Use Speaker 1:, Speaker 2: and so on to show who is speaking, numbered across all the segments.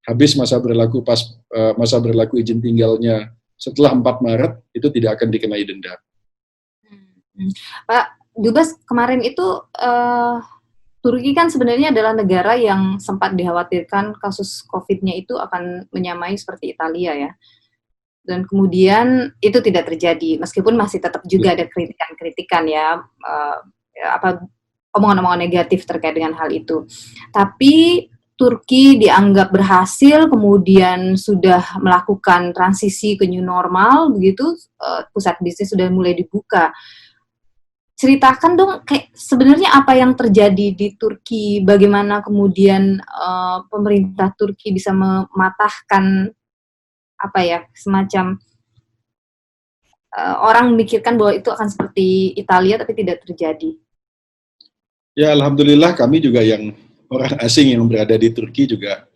Speaker 1: habis masa berlaku izin tinggalnya setelah 4 Maret itu tidak akan dikenai denda.
Speaker 2: Pak Dubes, kemarin itu Turki kan sebenarnya adalah negara yang sempat dikhawatirkan kasus COVID-nya itu akan menyamai seperti Italia ya. Dan kemudian itu tidak terjadi, meskipun masih tetap juga ada kritikan-kritikan ya, omongan-omongan negatif terkait dengan hal itu. Tapi Turki dianggap berhasil, kemudian sudah melakukan transisi ke new normal, begitu, pusat bisnis sudah mulai dibuka. Ceritakan dong, kayak sebenarnya apa yang terjadi di Turki, bagaimana kemudian pemerintah Turki bisa mematahkan semacam orang memikirkan bahwa itu akan seperti Italia tapi tidak terjadi.
Speaker 1: Ya, alhamdulillah kami juga yang orang asing yang berada di Turki juga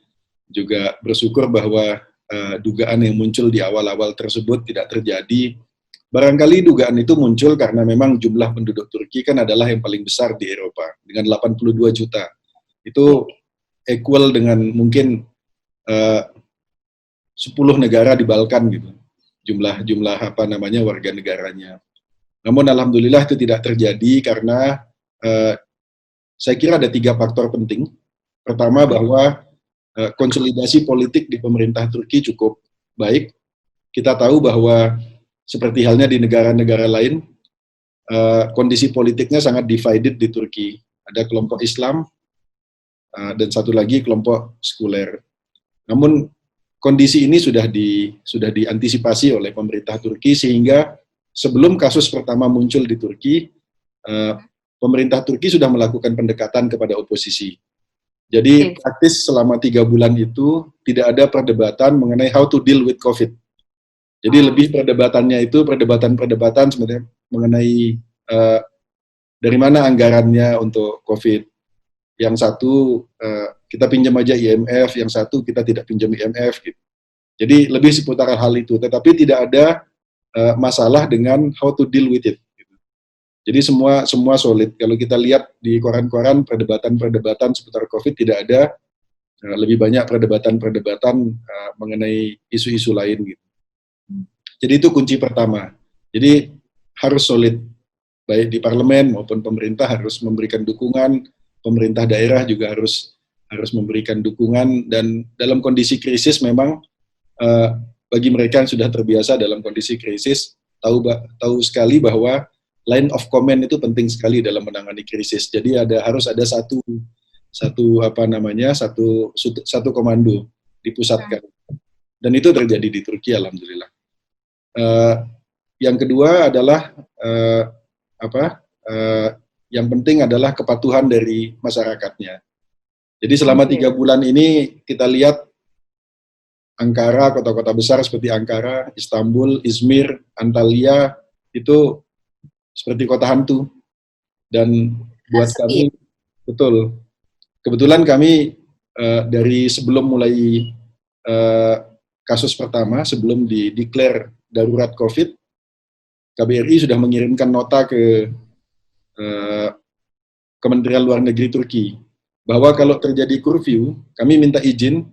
Speaker 1: bersyukur bahwa dugaan yang muncul di awal-awal tersebut tidak terjadi. Barangkali dugaan itu muncul karena memang jumlah penduduk Turki kan adalah yang paling besar di Eropa dengan 82 juta. Itu equal dengan mungkin 10 negara di Balkan gitu. Jumlah warga negaranya. Namun alhamdulillah itu tidak terjadi karena saya kira ada 3 faktor penting. Pertama bahwa konsolidasi politik di pemerintah Turki cukup baik. Kita tahu bahwa seperti halnya di negara-negara lain, kondisi politiknya sangat divided di Turki. Ada kelompok Islam dan satu lagi kelompok sekuler. Namun kondisi ini sudah diantisipasi oleh pemerintah Turki sehingga sebelum kasus pertama muncul di Turki, pemerintah Turki sudah melakukan pendekatan kepada oposisi. Jadi praktis selama 3 bulan itu tidak ada perdebatan mengenai how to deal with COVID. Jadi lebih perdebatan sebenarnya mengenai dari mana anggarannya untuk COVID. Yang satu kita pinjam aja IMF, yang satu kita tidak pinjam IMF gitu. Jadi lebih seputar hal itu, tetapi tidak ada masalah dengan how to deal with it. Gitu. Jadi semua solid. Kalau kita lihat di koran-koran perdebatan seputar COVID tidak ada, lebih banyak perdebatan mengenai isu-isu lain gitu. Jadi itu kunci pertama. Jadi harus solid, baik di parlemen maupun pemerintah harus memberikan dukungan, pemerintah daerah juga harus memberikan dukungan, dan dalam kondisi krisis memang bagi mereka yang sudah terbiasa dalam kondisi krisis tahu sekali bahwa line of command itu penting sekali dalam menangani krisis. Jadi harus ada satu komando dipusatkan, dan itu terjadi di Turki alhamdulillah. Yang kedua adalah yang penting adalah kepatuhan dari masyarakatnya. Jadi selama 3 bulan ini kita lihat Ankara, kota-kota besar seperti Ankara, Istanbul, Izmir, Antalya itu seperti kota hantu. Dan buat kami, betul. Kebetulan kami dari sebelum mulai kasus pertama, sebelum di-declare darurat COVID, KBRI sudah mengirimkan nota ke Kementerian Luar Negeri Turki bahwa kalau terjadi curfew, kami minta izin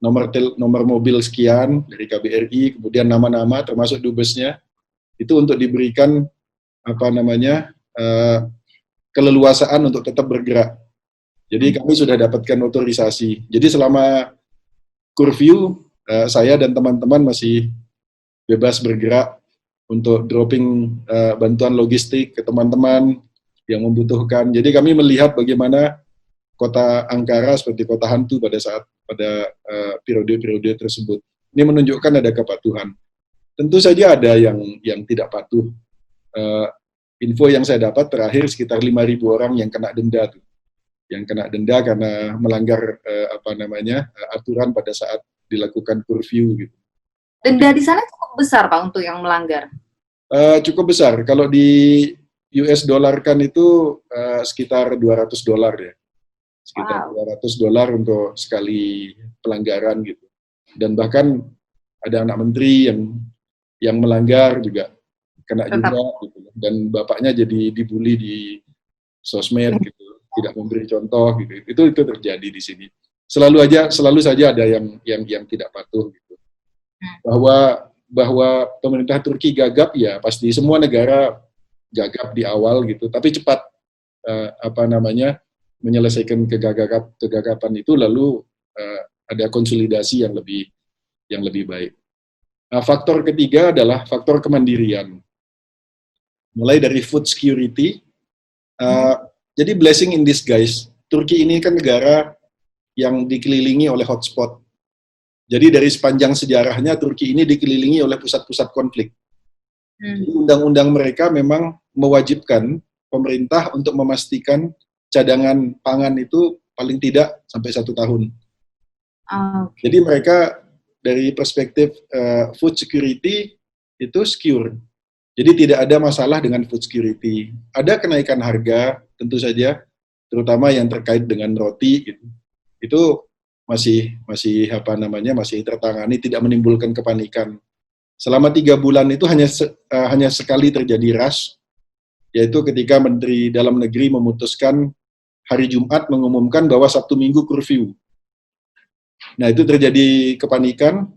Speaker 1: nomor mobil sekian dari KBRI, kemudian nama-nama termasuk dubesnya itu untuk diberikan keleluasaan untuk tetap bergerak. Jadi kami sudah dapatkan otorisasi. Jadi selama curfew saya dan teman-teman masih bebas bergerak untuk dropping bantuan logistik ke teman-teman yang membutuhkan. Jadi kami melihat bagaimana kota Ankara seperti kota hantu pada periode-periode tersebut. Ini menunjukkan ada kepatuhan. Tentu saja ada yang tidak patuh. Info yang saya dapat terakhir sekitar 5.000 orang yang kena denda tuh. Yang kena denda karena melanggar aturan pada saat dilakukan curfew gitu.
Speaker 2: Denda di sana cukup besar Pak untuk yang melanggar?
Speaker 1: Cukup besar. Kalau di US dollar kan itu sekitar $200 ya. Sekitar $200 untuk sekali pelanggaran gitu. Dan bahkan ada anak menteri yang melanggar juga kena juga gitu. Dan bapaknya jadi dibully di sosmed gitu, tidak memberi contoh gitu. Itu terjadi di sini. selalu saja ada yang tidak patuh gitu. Bahwa pemerintah Turki gagap, ya pasti semua negara gagap di awal gitu, tapi cepat menyelesaikan kegagapan itu, lalu ada konsolidasi yang lebih baik. Nah, faktor ketiga adalah faktor kemandirian. Mulai dari food security. Jadi blessing in disguise. Turki ini kan negara yang dikelilingi oleh hotspot. Jadi dari sepanjang sejarahnya Turki ini dikelilingi oleh pusat-pusat konflik. Undang-undang mereka memang mewajibkan pemerintah untuk memastikan cadangan pangan itu paling tidak sampai 1 tahun. Jadi mereka dari perspektif food security itu secure. Jadi tidak ada masalah dengan food security. Ada kenaikan harga tentu saja, terutama yang terkait dengan roti gitu. Itu masih tertangani, tidak menimbulkan kepanikan. Selama 3 bulan itu hanya sekali terjadi rush, yaitu ketika Menteri Dalam Negeri memutuskan hari Jumat mengumumkan bahwa Sabtu Minggu kurfiu. Nah, itu terjadi kepanikan,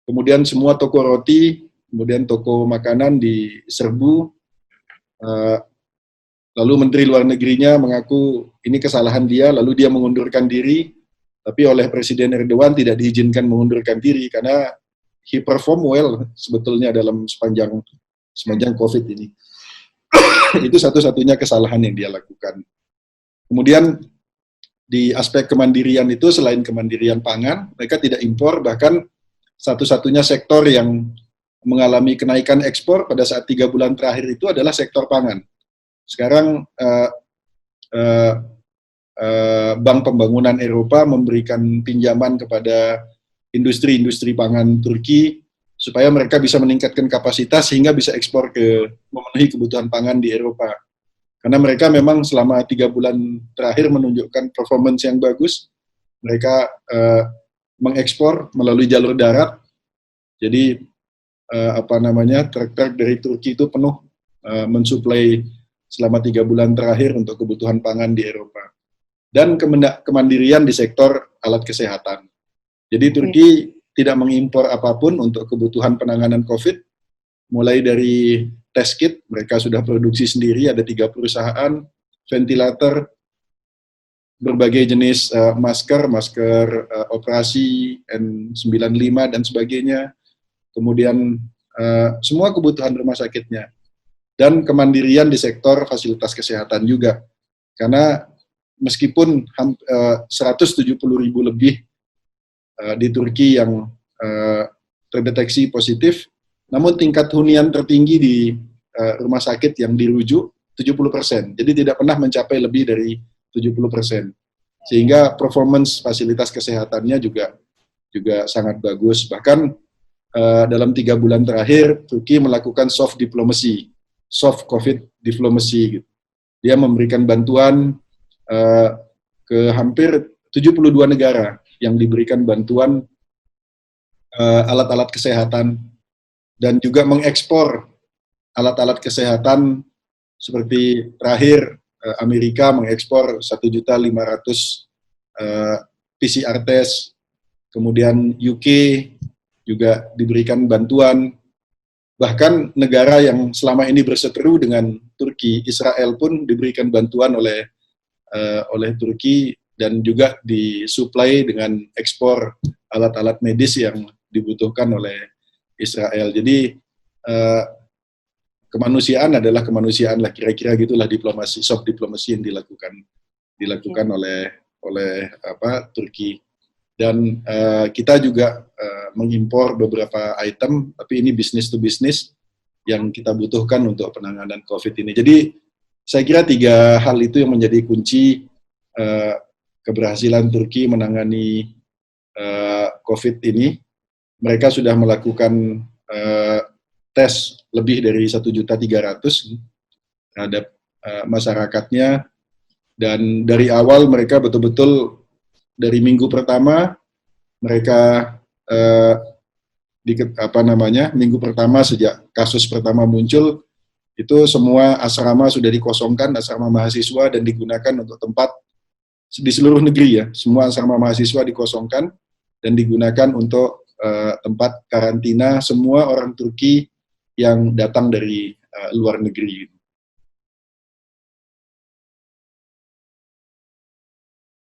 Speaker 1: kemudian semua toko roti, kemudian toko makanan diserbu, lalu Menteri Luar Negerinya mengaku ini kesalahan dia, lalu dia mengundurkan diri, tapi oleh Presiden Erdogan tidak diizinkan mengundurkan diri, karena he perform well sebetulnya dalam sepanjang COVID ini. Itu satu-satunya kesalahan yang dia lakukan. Kemudian di aspek kemandirian itu, selain kemandirian pangan, mereka tidak impor, bahkan satu-satunya sektor yang mengalami kenaikan ekspor pada saat 3 bulan terakhir itu adalah sektor pangan. Sekarang Bank Pembangunan Eropa memberikan pinjaman kepada industri-industri pangan Turki supaya mereka bisa meningkatkan kapasitas sehingga bisa ekspor memenuhi kebutuhan pangan di Eropa. Karena mereka memang selama 3 bulan terakhir menunjukkan performance yang bagus. Mereka mengekspor melalui jalur darat. Jadi truk-truk dari Turki itu penuh mensuplai selama 3 bulan terakhir untuk kebutuhan pangan di Eropa. Dan kemandirian di sektor alat kesehatan. Jadi Turki tidak mengimpor apapun untuk kebutuhan penanganan COVID, mulai dari test kit, mereka sudah produksi sendiri, ada 3 perusahaan, ventilator, berbagai jenis masker operasi N95 dan sebagainya, kemudian semua kebutuhan rumah sakitnya, dan kemandirian di sektor fasilitas kesehatan juga, karena meskipun 170.000 lebih di Turki yang terdeteksi positif, namun tingkat hunian tertinggi di rumah sakit yang dirujuk 70%, jadi tidak pernah mencapai lebih dari 70%, sehingga performance fasilitas kesehatannya juga sangat bagus. Bahkan dalam 3 bulan terakhir, Turki melakukan soft diplomacy, soft COVID diplomacy. Gitu. Dia memberikan bantuan ke hampir 72 negara yang diberikan bantuan alat-alat kesehatan, dan juga mengekspor alat-alat kesehatan seperti terakhir Amerika mengekspor 1.500.000 PCR test, kemudian UK juga diberikan bantuan, bahkan negara yang selama ini berseteru dengan Turki, Israel pun diberikan bantuan oleh Turki, dan juga disuplai dengan ekspor alat-alat medis yang dibutuhkan oleh Israel. Jadi kemanusiaan adalah kemanusiaan lah, kira-kira gitulah diplomasi, soft diplomasi yang dilakukan oleh Turki. Dan kita juga mengimpor beberapa item, tapi ini business to business yang kita butuhkan untuk penanganan COVID ini. Jadi saya kira 3 hal itu yang menjadi kunci keberhasilan Turki menangani COVID ini. Mereka sudah melakukan tes lebih dari 1.300.000 terhadap masyarakatnya, dan dari awal mereka betul-betul dari minggu pertama mereka minggu pertama sejak kasus pertama muncul itu semua asrama sudah dikosongkan, asrama mahasiswa, dan digunakan untuk tempat di seluruh negeri ya, semua asrama mahasiswa dikosongkan dan digunakan untuk tempat karantina semua orang Turki yang datang dari luar negeri.